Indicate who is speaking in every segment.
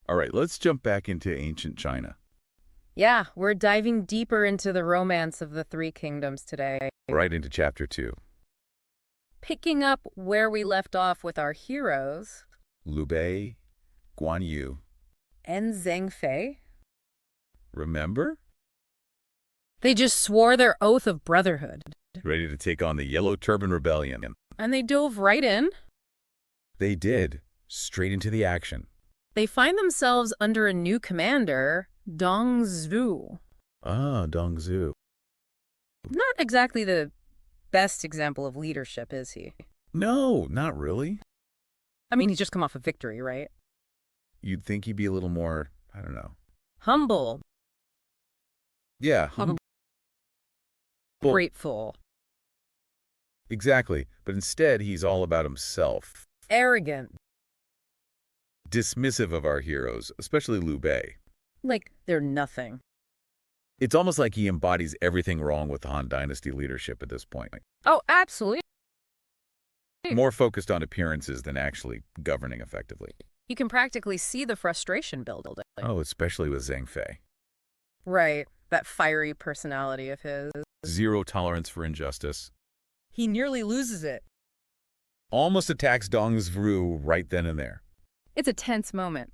Speaker 1: All right, let's jump back into ancient China.
Speaker 2: Yeah, we're diving deeper into the romance of the three kingdoms today.
Speaker 1: Right into chapter 2.
Speaker 2: Picking up where we left off with our heroes.
Speaker 1: Liu Bei, Guan Yu.
Speaker 2: And Zhang Fei.
Speaker 1: Remember?
Speaker 2: They just swore their oath of brotherhood.
Speaker 1: Ready to take on the Yellow Turban Rebellion.
Speaker 2: And they dove right in.
Speaker 1: They did. Straight into the action.
Speaker 2: They find themselves under a new commander, Dong Zhu.
Speaker 1: Ah, Dong Zhu.
Speaker 2: Not exactly the best example of leadership, is he?
Speaker 1: No, not really.
Speaker 2: I mean, he's just come off a victory, right?
Speaker 1: You'd think he'd be a little more, I don't know.
Speaker 2: Humble.
Speaker 1: Yeah, humble.
Speaker 2: Grateful.
Speaker 1: Exactly, but instead he's all about himself.
Speaker 2: Arrogant.
Speaker 1: Dismissive of our heroes, especially Liu Bei.
Speaker 2: Like they're nothing.
Speaker 1: It's almost like he embodies everything wrong with Han Dynasty leadership at this point.
Speaker 2: Oh, absolutely.
Speaker 1: More focused on appearances than actually governing effectively.
Speaker 2: You can practically see the frustration building.
Speaker 1: Oh, especially with Zhang Fei.
Speaker 2: Right, that fiery personality of his.
Speaker 1: Zero tolerance for injustice.
Speaker 2: He nearly loses it.
Speaker 1: Almost attacks Dong Zhu right then and there.
Speaker 2: It's a tense moment.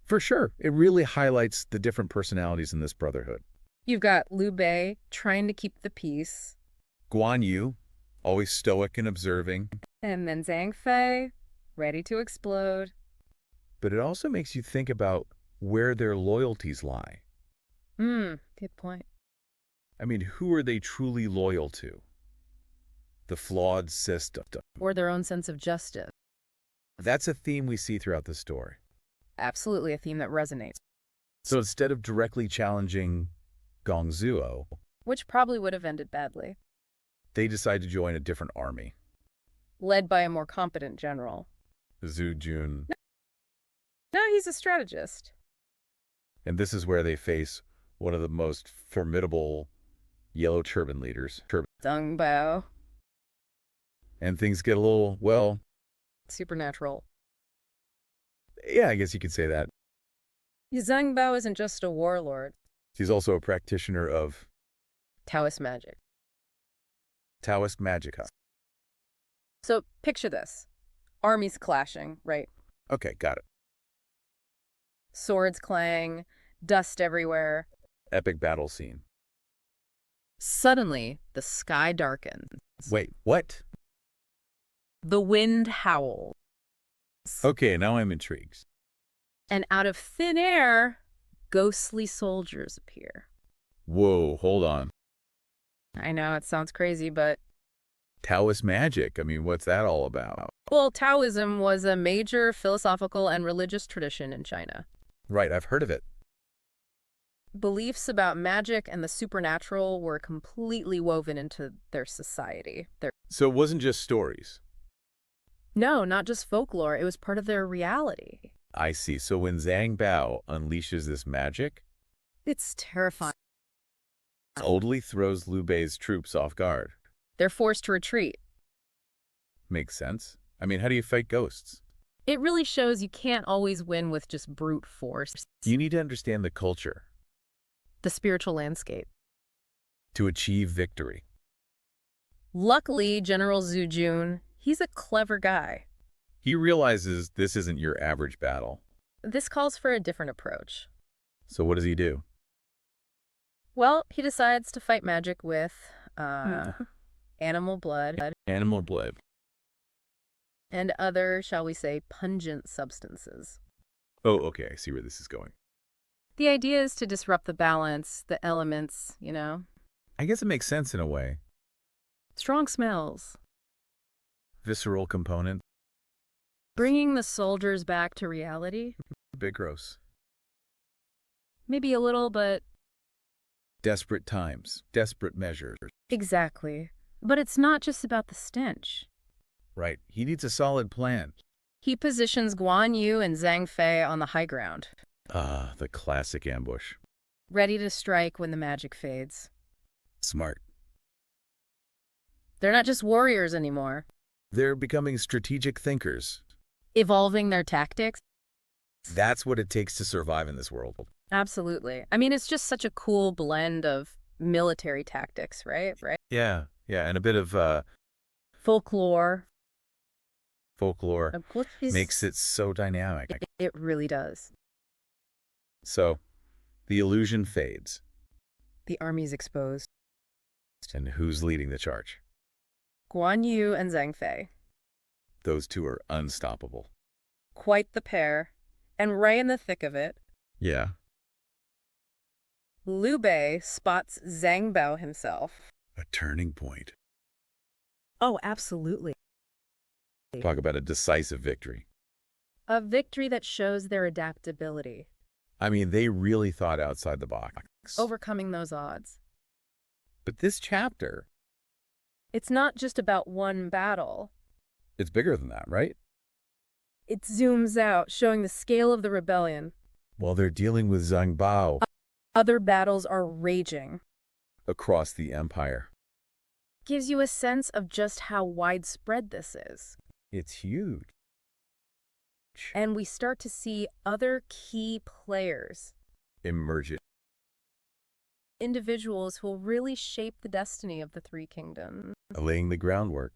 Speaker 1: For sure, it really highlights the different personalities in this brotherhood.
Speaker 2: You've got Liu Bei trying to keep the peace.
Speaker 1: Guan Yu, always stoic and observing.
Speaker 2: And then Zhang Fei, ready to explode.
Speaker 1: But it also makes you think about where their loyalties lie.
Speaker 2: Good point.
Speaker 1: I mean, who are they truly loyal to? The flawed system.
Speaker 2: Or their own sense of justice.
Speaker 1: That's a theme we see throughout the story.
Speaker 2: Absolutely a theme that resonates.
Speaker 1: So instead of directly challenging Gong Zhuo,
Speaker 2: Which probably would have ended badly.
Speaker 1: they decide to join a different army.
Speaker 2: Led by a more competent general.
Speaker 1: Zhu Jun.
Speaker 2: No, he's a strategist.
Speaker 1: And this is where they face one of the most formidable Yellow Turban leaders.
Speaker 2: Deng Bao.
Speaker 1: And things get a little, well,
Speaker 2: Supernatural.
Speaker 1: yeah, I guess you could say that.
Speaker 2: Zhang Bao isn't just a warlord.
Speaker 1: He's also a practitioner of
Speaker 2: Taoist magic.
Speaker 1: Taoist magic.
Speaker 2: So picture this. Armies clashing, right?
Speaker 1: Okay, got it.
Speaker 2: Swords clang, dust everywhere.
Speaker 1: Epic battle scene.
Speaker 2: Suddenly, the sky darkens.
Speaker 1: Wait, what?
Speaker 2: The wind howls.
Speaker 1: Okay, now I'm intrigued.
Speaker 2: And out of thin air, ghostly soldiers appear.
Speaker 1: Whoa, hold on.
Speaker 2: I know, it sounds crazy, but...
Speaker 1: Taoist magic. I mean, what's that all about?
Speaker 2: Well, Taoism was a major philosophical and religious tradition in China.
Speaker 1: Right, I've heard of it.
Speaker 2: Beliefs about magic and the supernatural were completely woven into their society.
Speaker 1: So it wasn't just stories.
Speaker 2: No, not just folklore. It was part of their reality.
Speaker 1: I see. So when Zhang Bao unleashes this magic,
Speaker 2: It's terrifying.
Speaker 1: it totally throws Liu Bei's troops off guard.
Speaker 2: They're forced to retreat.
Speaker 1: Makes sense. I mean, how do you fight ghosts?
Speaker 2: It really shows you can't always win with just brute force.
Speaker 1: You need to understand the culture
Speaker 2: The spiritual landscape.
Speaker 1: to achieve victory.
Speaker 2: Luckily, General Zhu Jun, he's a clever guy.
Speaker 1: He realizes this isn't your average battle.
Speaker 2: This calls for a different approach.
Speaker 1: So what does he do?
Speaker 2: Well, he decides to fight magic with animal blood
Speaker 1: Animal blood.
Speaker 2: and other, shall we say, pungent substances.
Speaker 1: Oh, okay. I see where this is going.
Speaker 2: The idea is to disrupt the balance, the elements, you know.
Speaker 1: I guess it makes sense in a way.
Speaker 2: Strong smells.
Speaker 1: Visceral component.
Speaker 2: Bringing the soldiers back to reality.
Speaker 1: A bit gross.
Speaker 2: Maybe a little, but...
Speaker 1: Desperate times. Desperate measures.
Speaker 2: Exactly. But it's not just about the stench.
Speaker 1: Right. He needs a solid plan.
Speaker 2: He positions Guan Yu and Zhang Fei on the high ground.
Speaker 1: Ah, the classic ambush.
Speaker 2: Ready to strike when the magic fades.
Speaker 1: Smart.
Speaker 2: They're not just warriors anymore.
Speaker 1: They're becoming strategic thinkers.
Speaker 2: Evolving their tactics.
Speaker 1: That's what it takes to survive in this world.
Speaker 2: Absolutely. I mean, it's just such a cool blend of military tactics, right?
Speaker 1: Yeah, and a bit of
Speaker 2: Folklore.
Speaker 1: folklore makes it so dynamic.
Speaker 2: It really does.
Speaker 1: So, the illusion fades.
Speaker 2: The army's exposed.
Speaker 1: And who's leading the charge?
Speaker 2: Guan Yu and Zhang Fei.
Speaker 1: Those two are unstoppable.
Speaker 2: Quite the pair. And right in the thick of it,
Speaker 1: Yeah.
Speaker 2: Liu Bei spots Zhang Bao himself.
Speaker 1: A turning point.
Speaker 2: Oh, absolutely.
Speaker 1: Talk about a decisive victory.
Speaker 2: A victory that shows their adaptability.
Speaker 1: I mean, they really thought outside the box.
Speaker 2: Overcoming those odds.
Speaker 1: But this chapter,
Speaker 2: It's not just about one battle.
Speaker 1: it's bigger than that, right?
Speaker 2: It zooms out, showing the scale of the rebellion.
Speaker 1: While they're dealing with Zhang Bao
Speaker 2: Other battles are raging.
Speaker 1: across the empire.
Speaker 2: Gives you a sense of just how widespread this is.
Speaker 1: It's huge.
Speaker 2: And we start to see other key players.
Speaker 1: Emergent.
Speaker 2: Individuals who will really shape the destiny of the Three Kingdoms.
Speaker 1: Laying the groundwork.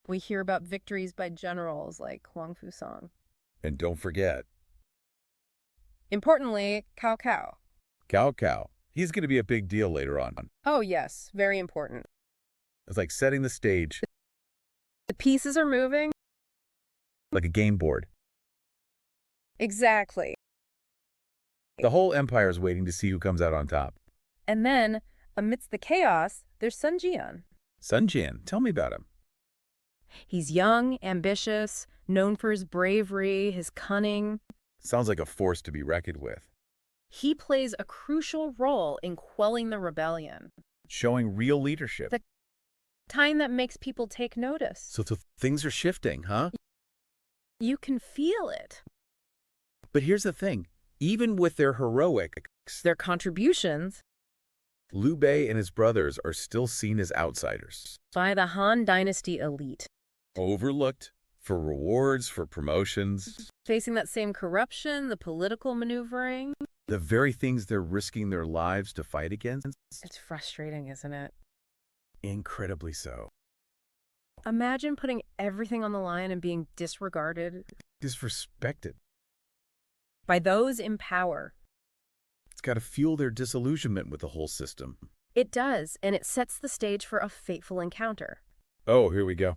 Speaker 2: We hear about victories by generals like Huang Fusang.
Speaker 1: And don't forget,
Speaker 2: Importantly, Cao Cao.
Speaker 1: Cao Cao. He's going to be a big deal later on.
Speaker 2: Oh yes, very important.
Speaker 1: It's like setting the stage,
Speaker 2: The pieces are moving.
Speaker 1: like a game board.
Speaker 2: Exactly.
Speaker 1: The whole empire is waiting to see who comes out on top.
Speaker 2: And then, amidst the chaos, there's Sun Jian.
Speaker 1: Sun Jian, tell me about him.
Speaker 2: He's young, ambitious, known for his bravery, his cunning.
Speaker 1: Sounds like a force to be reckoned with.
Speaker 2: He plays a crucial role in quelling the rebellion.
Speaker 1: Showing real leadership.
Speaker 2: The kind that makes people take notice.
Speaker 1: So things are shifting, huh?
Speaker 2: You can feel it.
Speaker 1: But here's the thing. Even with their heroics,
Speaker 2: Their contributions
Speaker 1: Liu Bei and his brothers are still seen as outsiders.
Speaker 2: by the Han Dynasty elite.
Speaker 1: Overlooked for rewards, for promotions.
Speaker 2: Facing that same corruption, the political maneuvering.
Speaker 1: The very things they're risking their lives to fight against.
Speaker 2: It's frustrating, isn't it?
Speaker 1: Incredibly so.
Speaker 2: Imagine putting everything on the line and being disregarded
Speaker 1: Disrespected.
Speaker 2: by those in power.
Speaker 1: It's got to fuel their disillusionment with the whole system.
Speaker 2: It does, and it sets the stage for a fateful encounter.
Speaker 1: Oh, here we go.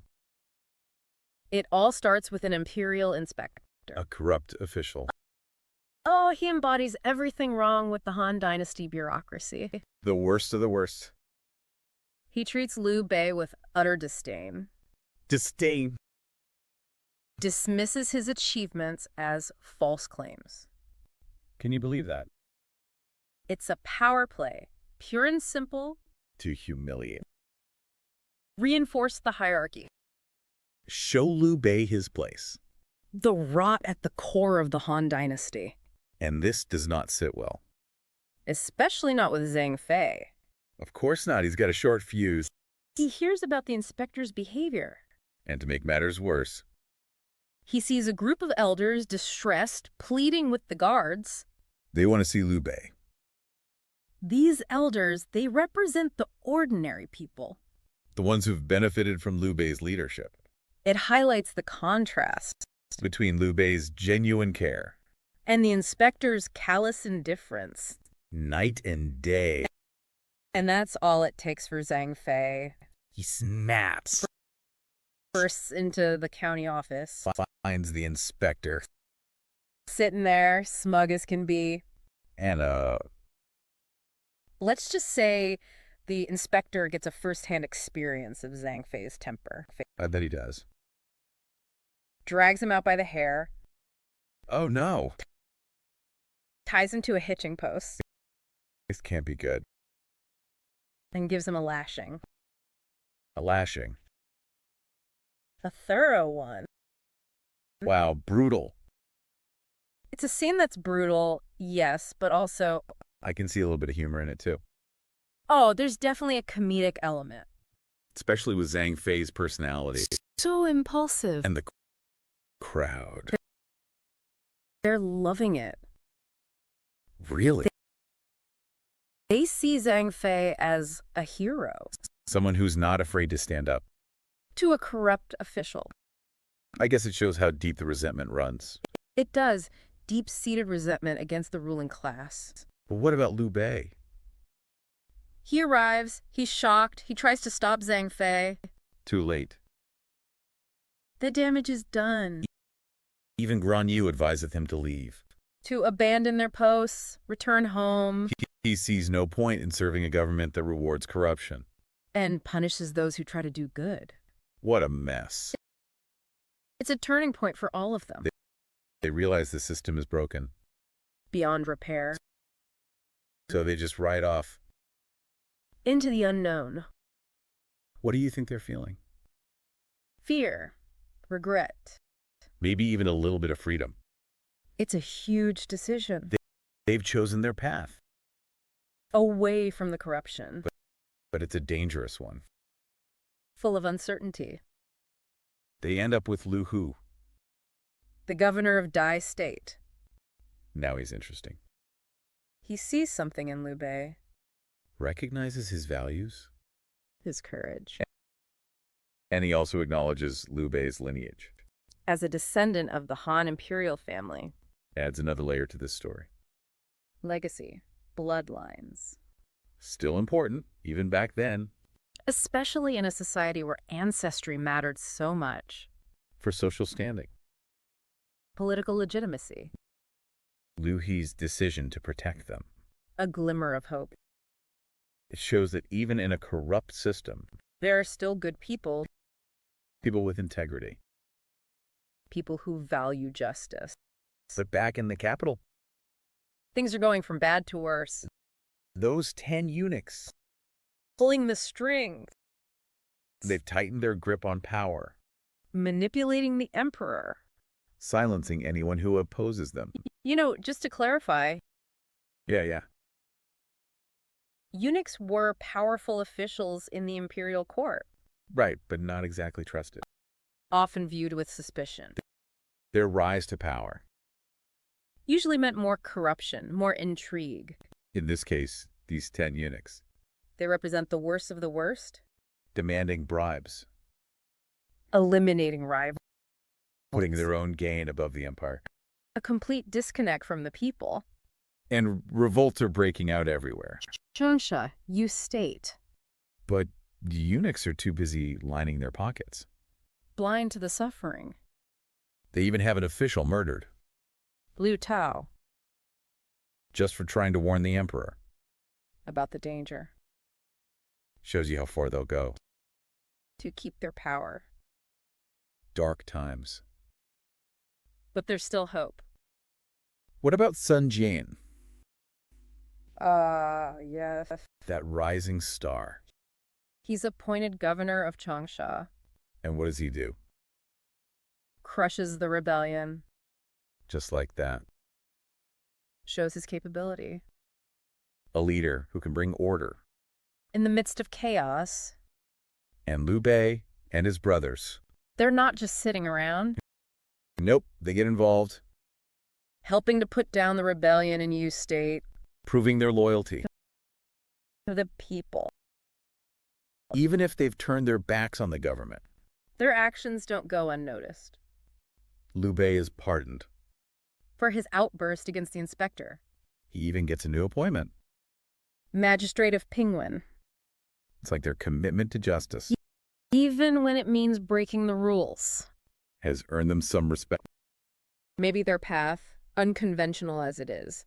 Speaker 2: It all starts with an imperial inspector.
Speaker 1: A corrupt official.
Speaker 2: Oh, he embodies everything wrong with the Han Dynasty bureaucracy.
Speaker 1: The worst of the worst.
Speaker 2: He treats Liu Bei with utter disdain.
Speaker 1: Disdain.
Speaker 2: Dismisses his achievements as false claims.
Speaker 1: Can you believe that?
Speaker 2: It's a power play, pure and simple.
Speaker 1: To humiliate.
Speaker 2: Reinforce the hierarchy.
Speaker 1: Show Liu Bei his place.
Speaker 2: The rot at the core of the Han Dynasty.
Speaker 1: And this does not sit well.
Speaker 2: Especially not with Zhang Fei.
Speaker 1: Of course not. He's got a short fuse.
Speaker 2: He hears about the inspector's behavior.
Speaker 1: And to make matters worse,
Speaker 2: He sees a group of elders distressed, pleading with the guards.
Speaker 1: they want to see Liu Bei.
Speaker 2: These elders, they represent the ordinary people.
Speaker 1: The ones who've benefited from Liu Bei's leadership.
Speaker 2: It highlights the contrast.
Speaker 1: Between Liu Bei's genuine care.
Speaker 2: And the inspector's callous indifference.
Speaker 1: Night and day.
Speaker 2: And that's all it takes for Zhang Fei.
Speaker 1: He snaps.
Speaker 2: Bursts into the county office.
Speaker 1: Finds the inspector.
Speaker 2: Sitting there, smug as can be.
Speaker 1: And
Speaker 2: Let's just say the inspector gets a first-hand experience of Zhang Fei's temper.
Speaker 1: I bet he does.
Speaker 2: Drags him out by the hair.
Speaker 1: Oh no.
Speaker 2: Ties him to a hitching post.
Speaker 1: This can't be good.
Speaker 2: And gives him a lashing.
Speaker 1: A lashing.
Speaker 2: A thorough one.
Speaker 1: Wow, brutal.
Speaker 2: It's a scene that's brutal, yes, but also,
Speaker 1: I can see a little bit of humor in it too.
Speaker 2: oh, there's definitely a comedic element.
Speaker 1: Especially with Zhang Fei's personality.
Speaker 2: So impulsive.
Speaker 1: And the crowd.
Speaker 2: They're loving it.
Speaker 1: Really?
Speaker 2: They see Zhang Fei as a hero
Speaker 1: Someone who's not afraid to stand up.
Speaker 2: to a corrupt official.
Speaker 1: I guess it shows how deep the resentment runs.
Speaker 2: It does. Deep-seated resentment against the ruling class.
Speaker 1: But what about Liu Bei?
Speaker 2: He arrives, he's shocked, he tries to stop Zhang Fei.
Speaker 1: Too late.
Speaker 2: The damage is done.
Speaker 1: Even Guan Yu adviseth him to leave.
Speaker 2: To abandon their posts, return home,
Speaker 1: He sees no point in serving a government that rewards corruption.
Speaker 2: and punishes those who try to do good.
Speaker 1: What a mess.
Speaker 2: It's a turning point for all of them.
Speaker 1: They realize the system is broken,
Speaker 2: Beyond repair.
Speaker 1: so they just ride off.
Speaker 2: Into the unknown.
Speaker 1: What do you think they're feeling?
Speaker 2: Fear. Regret.
Speaker 1: Maybe even a little bit of freedom.
Speaker 2: It's a huge decision.
Speaker 1: They've chosen their path,
Speaker 2: Away from the corruption.
Speaker 1: but it's a dangerous one.
Speaker 2: Full of uncertainty.
Speaker 1: They end up with Lu Hu.
Speaker 2: The governor of Dai State.
Speaker 1: Now he's interesting.
Speaker 2: He sees something in Liu Bei.
Speaker 1: Recognizes his values,
Speaker 2: His courage.
Speaker 1: and he also acknowledges Liu Bei's lineage.
Speaker 2: As a descendant of the Han imperial family.
Speaker 1: Adds another layer to this story.
Speaker 2: Legacy. Bloodlines.
Speaker 1: Still important, even back then,
Speaker 2: Especially in a society where ancestry mattered so much.
Speaker 1: for social standing.
Speaker 2: Political legitimacy.
Speaker 1: Liu He's decision to protect them.
Speaker 2: A glimmer of hope.
Speaker 1: It shows that even in a corrupt system,
Speaker 2: There are still good people.
Speaker 1: people with integrity.
Speaker 2: People who value justice.
Speaker 1: But back in the capital,
Speaker 2: Things are going from bad to worse.
Speaker 1: those 10 eunuchs,
Speaker 2: Pulling the strings.
Speaker 1: they've tightened their grip on power,
Speaker 2: Manipulating the emperor.
Speaker 1: silencing anyone who opposes them.
Speaker 2: You know, just to clarify,
Speaker 1: Yeah.
Speaker 2: eunuchs were powerful officials in the imperial court,
Speaker 1: Right, but not exactly trusted.
Speaker 2: often viewed with suspicion.
Speaker 1: Their rise to power,
Speaker 2: Usually meant more corruption, more intrigue.
Speaker 1: in this case, these 10 eunuchs,
Speaker 2: They represent the worst of the worst,
Speaker 1: demanding bribes,
Speaker 2: eliminating rivals.
Speaker 1: putting their own gain above the empire.
Speaker 2: A complete disconnect from the people.
Speaker 1: And revolts are breaking out everywhere.
Speaker 2: Changsha, you state.
Speaker 1: But the eunuchs are too busy lining their pockets.
Speaker 2: Blind to the suffering.
Speaker 1: They even have an official murdered,
Speaker 2: Liu Tao,
Speaker 1: just for trying to warn the emperor.
Speaker 2: about the danger.
Speaker 1: Shows you how far they'll go.
Speaker 2: To keep their power.
Speaker 1: Dark times.
Speaker 2: But there's still hope.
Speaker 1: What about Sun Jian,
Speaker 2: Yes.
Speaker 1: that rising star?
Speaker 2: He's appointed governor of Changsha.
Speaker 1: And what does he do?
Speaker 2: Crushes the rebellion.
Speaker 1: Just like that.
Speaker 2: Shows his capability.
Speaker 1: A leader who can bring order.
Speaker 2: In the midst of chaos,
Speaker 1: And Liu Bei and his brothers.
Speaker 2: they're not just sitting around,
Speaker 1: Nope, they get involved,
Speaker 2: helping to put down the rebellion in Yu State.
Speaker 1: proving their loyalty.
Speaker 2: To the people.
Speaker 1: Even if they've turned their backs on the government.
Speaker 2: Their actions don't go unnoticed.
Speaker 1: Liu Bei is pardoned.
Speaker 2: For his outburst against the inspector.
Speaker 1: He even gets a new appointment.
Speaker 2: Magistrate of Penguin.
Speaker 1: It's like their commitment to justice
Speaker 2: Even when it means breaking the rules.
Speaker 1: has earned them some respect.
Speaker 2: Maybe their path, unconventional as it is.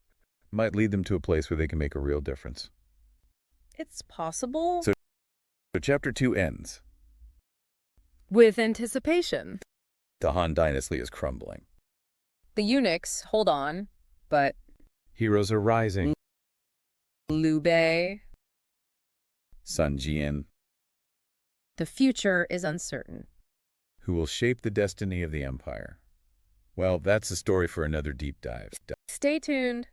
Speaker 1: Might lead them to a place where they can make a real difference.
Speaker 2: It's possible.
Speaker 1: So chapter 2 ends.
Speaker 2: With anticipation.
Speaker 1: The Han dynasty is crumbling.
Speaker 2: The eunuchs hold on, but
Speaker 1: Heroes are rising.
Speaker 2: Liu Bei,
Speaker 1: Sun Jian,
Speaker 2: the future is uncertain.
Speaker 1: who will shape the destiny of the empire. Well, that's a story for another deep dive.
Speaker 2: Stay tuned.